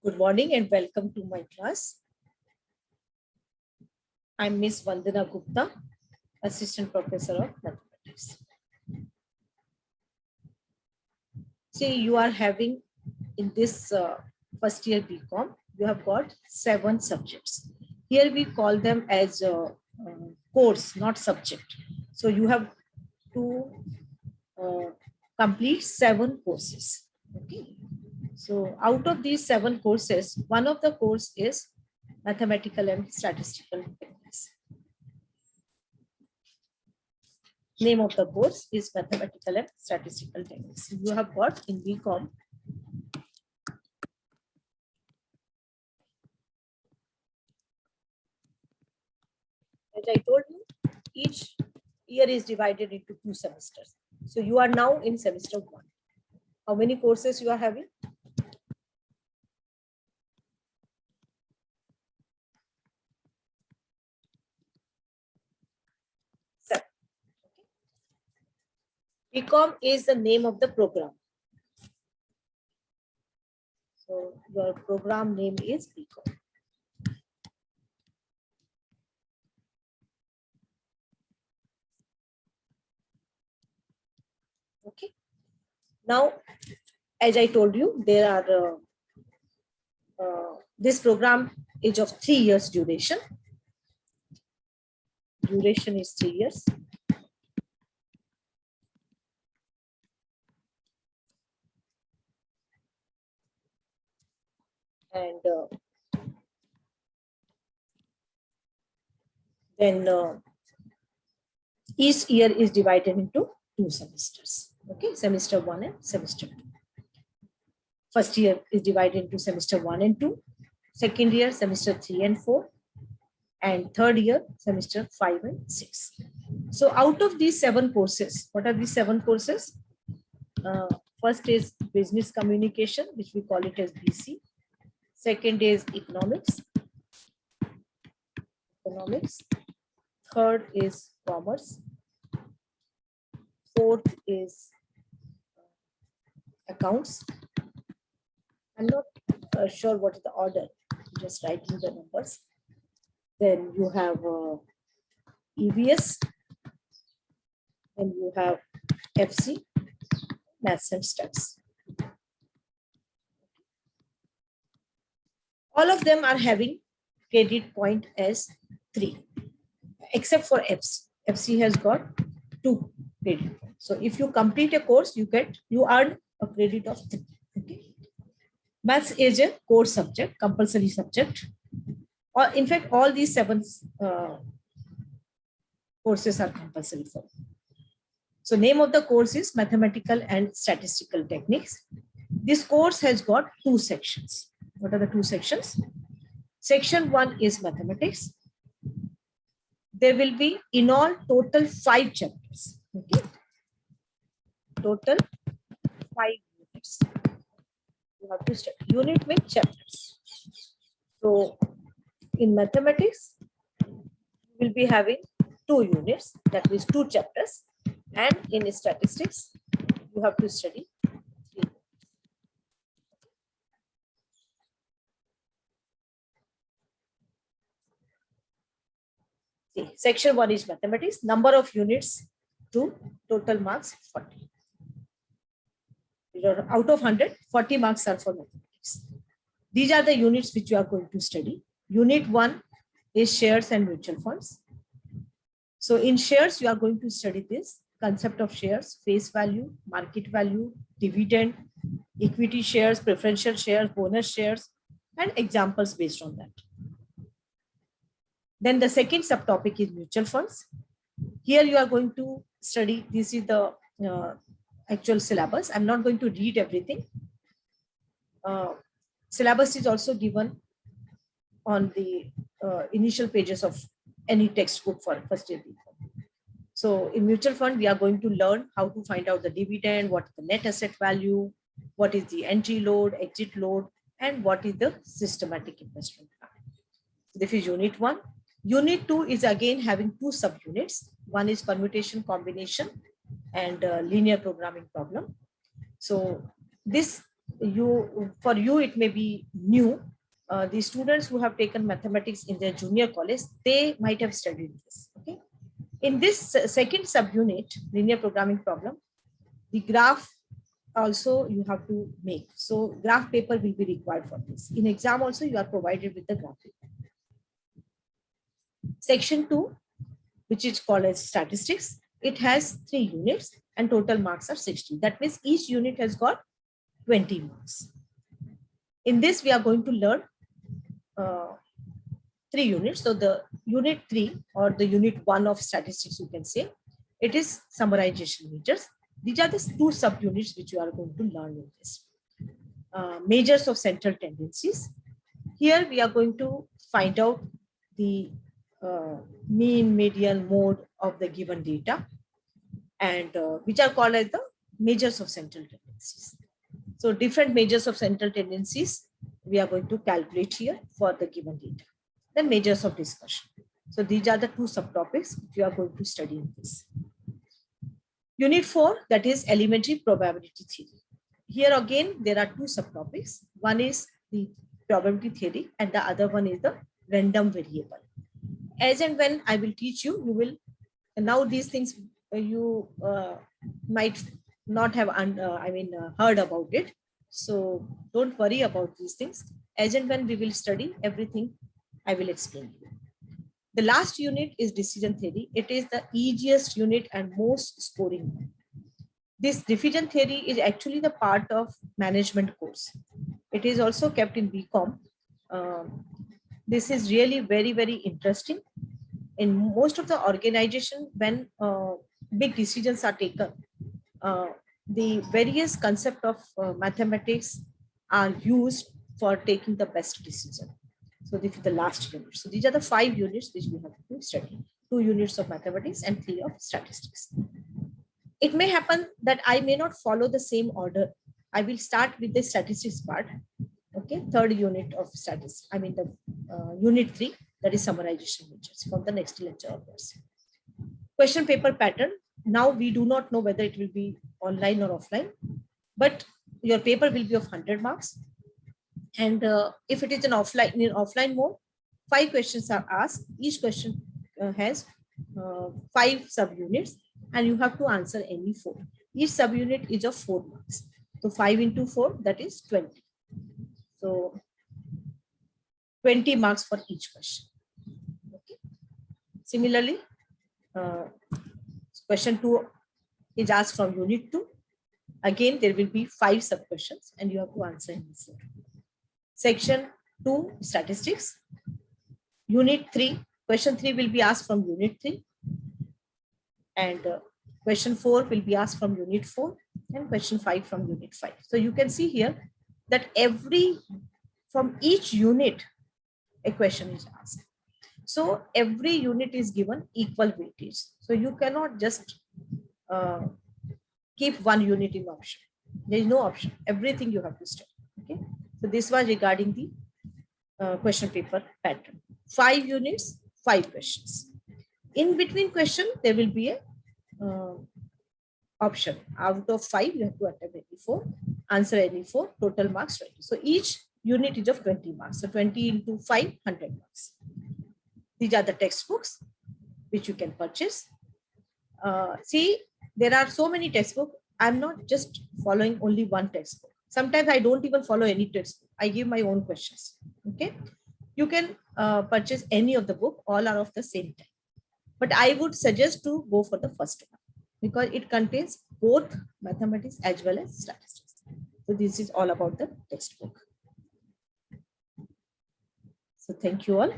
Good morning and welcome to my class. I'm Miss Vandana Gupta, Assistant Professor of Mathematics. See, you are having in this first year BCom, you have got 7 subjects. Here we call them as a course, not subject. So you have to complete 7 courses. Okay. So out of these 7 courses, one of the course is mathematical and statistical techniques. Name of the course is mathematical and statistical techniques. You have got in BCom. As I told you, each year is divided into 2 semesters. So you are now in semester 1. How many courses you are having? 7. BCom is the name of the program. So your program name is BCom. Okay. Now, as I told you, there are this program is of 3 years duration. Duration is 3 years. And then each year is divided into 2 semesters. Okay, semester 1 and semester 2. First year is divided into semester 1 and 2. Second year, semester 3 and 4. And third year, semester 5 and 6. So out of these 7 courses, what are these 7 courses? First is business communication, which we call it as BC. Second is economics. Third is commerce. Fourth is accounts. I'm not sure what is the order, just writing the numbers. Then you have EVS, and you have FC, maths and stats. All of them are having credit point as 3, except for FC. FC has got 2 credit points. So if you complete a course, you earn a credit of 3. Okay. Maths is a core subject, compulsory subject. Or in fact, all these 7 courses are compulsory for you. So name of the course is Mathematical and Statistical Techniques. This course has got 2 sections. What are the 2 sections? Section 1 is mathematics. There will be in all total 5 chapters. Okay. Total 5 units. You have to study. Unit means chapters. So in mathematics, you will be having 2 units, that means 2 chapters. And in statistics, you have to study 3. See, section 1 is mathematics. Number of units 2, total marks 40. Out of 100, 40 marks are for mathematics. These are the units which you are going to study. Unit 1 is shares and mutual funds. So in shares, you are going to study this concept of shares, face value, market value, dividend, equity shares, preferential shares, bonus shares, and examples based on that. Then the second subtopic is mutual funds. Here you are going to study, this is the actual syllabus. I'm not going to read everything. Syllabus is also given on the initial pages of any textbook for first year. So in mutual fund, we are going to learn how to find out the dividend, what is the net asset value, what is the entry load, exit load, and what is the systematic investment plan. So this is unit 1. Unit 2 is again having 2 subunits. One is permutation, combination, and linear programming problem. So this for you it may be new. The students who have taken mathematics in their junior college, they might have studied this. Okay. In this second subunit, linear programming problem, the graph also you have to make. So graph paper will be required for this. In exam also you are provided with the graph paper. Section 2, which is called as statistics, it has 3 units and total marks are 60. That means each unit has got 20 marks. In this we are going to learn 3 units. So the unit 3 or the unit 1 of statistics, you can say, it is summarization measures. These are the 2 subunits which you are going to learn in this. Measures of central tendencies. Here we are going to find out the mean, median, mode of the given data, and which are called as the measures of central tendencies. So different measures of central tendencies we are going to calculate here for the given data. Then measures of dispersion. So these are the 2 subtopics we are going to study in this. Unit 4, that is elementary probability theory. Here again, there are 2 subtopics. One is the probability theory and the other one is the random variable. As and when I will teach you, you will, now these things you might not have heard about it. So don't worry about these things. As and when we will study everything, I will explain you. The last unit is decision theory. It is the easiest unit and most scoring one. This decision theory is actually the part of management course. It is also kept in BCom. This is really very, very interesting. In most of the organization, when big decisions are taken, the various concept of mathematics are used for taking the best decision. So this is the last unit. So these are the 5 units which we have to study. 2 units of mathematics and 3 of statistics. It may happen that I may not follow the same order. I will start with the statistics part. Okay, 3rd unit of statistics. The unit 3, that is summarization measures, from the next lecture onwards. Question paper pattern. Now we do not know whether it will be online or offline, but your paper will be of 100 marks. And if it is in offline mode, 5 questions are asked. Each question has 5 subunits, and you have to answer any 4. Each subunit is of 4 marks. So 5 into 4, that is 20. So 20 marks for each question. Okay. Similarly, question 2 is asked from unit 2. Again, there will be 5 sub questions, and you have to answer in 4. Section 2, statistics. Unit 3, question 3 will be asked from unit 3. And question 4 will be asked from unit 4 and question 5 from unit 5. So you can see here that from each unit, a question is asked. So every unit is given equal weightage. So you cannot just keep one unit in option. There is no option. Everything you have to study. Okay. So this was regarding the question paper pattern. 5 units, 5 questions. In between question, there will be a option. Out of 5, you have to attempt any 4, answer any 4, total marks 20. So each unit is of 20 marks. So 20 into 5, 100 marks. These are the textbooks which you can purchase. See, there are so many textbooks. I'm not just following only one textbook. Sometimes I don't even follow any textbook. I give my own questions. Okay. You can purchase any of the book. All are of the same type. But I would suggest to go for the first one because it contains both mathematics as well as statistics. So this is all about the textbook. So thank you all.